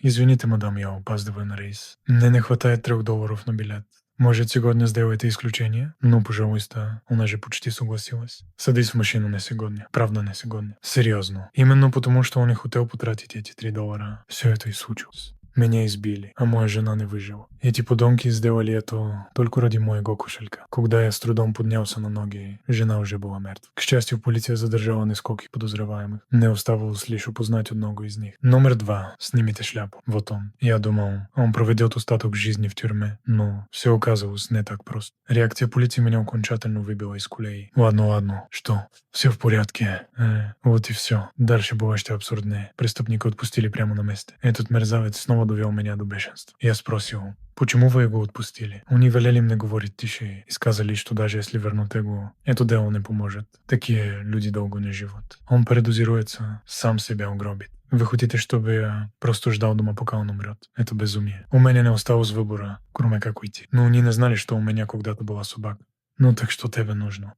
Извините, мадам, ја опаздува на рейс. Не хватает $3 на билет. Может, сегодня сделаете исключение? Ну, пожалуйста, она же почти согласилась. Садись в машину на сегодня. Правда, на сегодня. Серьезно. Именно потому, что он не хотел потратить эти $3. Все это и случилось. Меня избили, а моя жена не выжила. Эти подонки сделали это только ради моего кошелька. Когда я с трудом поднялся на ноги, жена уже была мертва. К счастью, полиция задержала нескольких подозреваемых. Не оставалось лишь узнать одного из них. Номер 2. Снимите шляпу. Вот он. Я думал, он проведет остаток жизни в тюрьме, но все оказалось не так просто. Реакция полиции меня окончательно выбила из колеи. Ладно. Что? Все в порядке. Вот и все. Дальше было что абсурдное. Преступника отпустили прямо на месте. Этот мерзавец снова довел меня до бешенства. Я спросил, почему вы его отпустили? Они велели мне говорить тише и сказали, что даже если вернут его, это дело не поможет. Такие люди долго не живут. Он передозируется, сам себя угробит. Вы хотите, чтобы я просто ждал дома, пока он умрет? Это безумие. У меня не осталось выбора, кроме как уйти. Но они не знали, что у меня когда-то была собака. Ну так что тебе нужно?